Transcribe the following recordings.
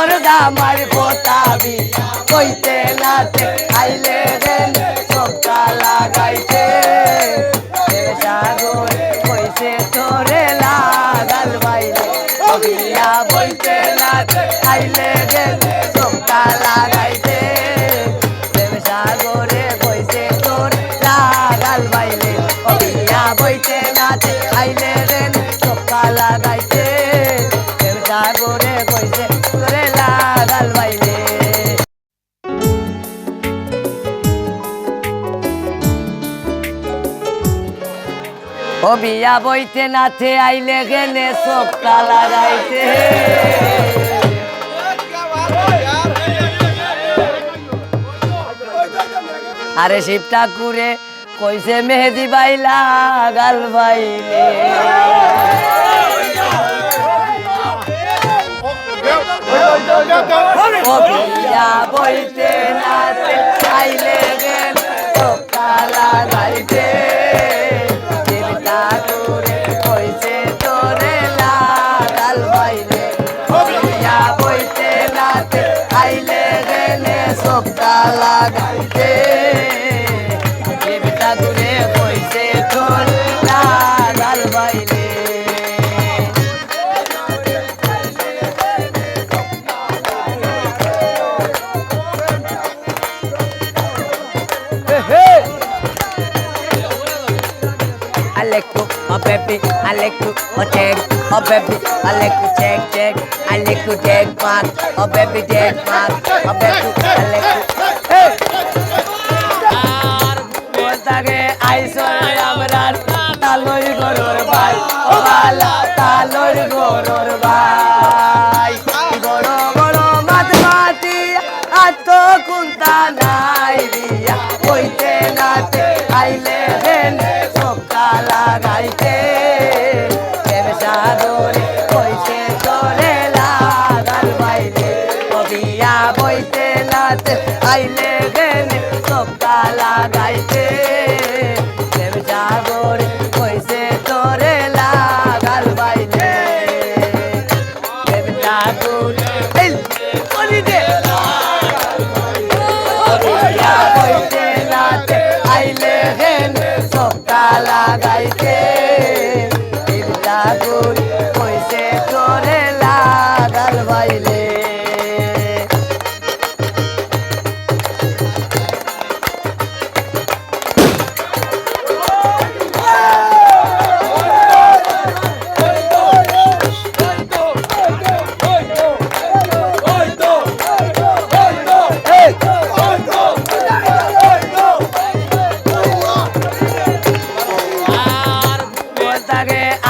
আগর দামার পোতাবি কইতে নাতে আইলে রেন সবটা লাগাইতে সাগর কইছে তোরে লাগাল বাইলে বিয়া বইতে নাতে আইলে রেন সবটা লাগাইতে সাগরে কইছে তোর লাগাল বাইলে বিয়া বইতে নাতে আইলে রেন সবটা লাগাইতে সাগরে কইছে তোরে লাগাল বাইলে ও বিয়া বইতে নাতে আইলে গেলে সবটা লাগাইতে আরে শিব ঠাকুরে কইছে মেহেদি বাইলা গাল বাইলে ও বিয়া বইতে নাতে আইলে গেলে সবটা লাগাইতে সবটা লাগাইতে দেবতা দূরে কইছে তোর লাগাল বাইলে Aleku, oh baby, Aleku, oh check, oh baby, Aleku check check, Aleku check mark, oh baby check mark, oh baby, Aleku. Hey. Botage aisore amrar taloi goror bhai, oh bala taloi goror bhai. Goro goro mat mati, ato kunta nai dia, koite nate aile hene. লাগাইতে সাগরে কইছে তোরে লাগাল বাইলে বিয়া বইতে নাতে আইলে গেলে সবটা লাগাইতে সাগরে কইছে তোরে লাগাল বাইলে বিয়া বইতে নাতে আইলে গেলে সবটা লাগাইতে সাগর কইছে তোরে লাগাল বাইলে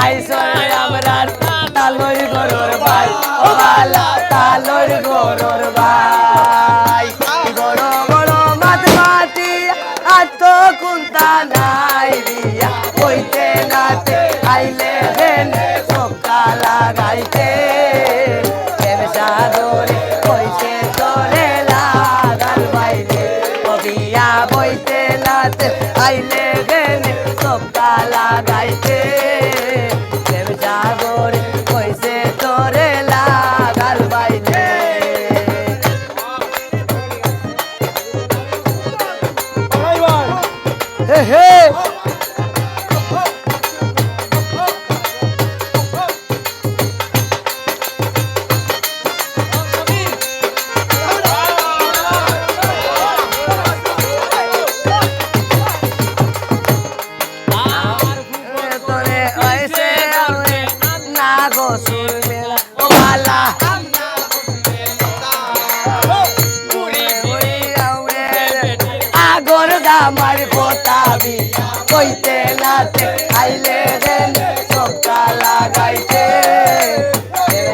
আইসরে আমরার তালই গরুর ভাই ও বালা তালই গরুর ভাই বড় বড় মাত মাটি আত কুন্তা নাই দিয়া কইতে নাতে আইলে হেন সবটা লাগাইতে সাগরে কইছে তোরে লাগাল বাইলে বিয়া বইতে নাতে আইলে হেন সবটা লাগাইতে সাগরে কইছে তোরে লাগাল বাইলে হে হে আমার পোতাবি কইতে নাতে আইলে রেন সবটা লাগাইতে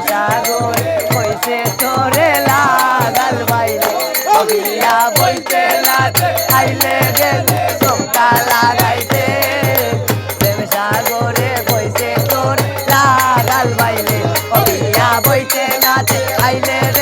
সাগর কইছে তোরে লাগাল বাইলে বিয়া বইতে নাতে আইলে রেন সবটা লাগাইতে সাগরে কইছে তোর লাগাল বাইলে বিয়া বইতে নাতে আইলে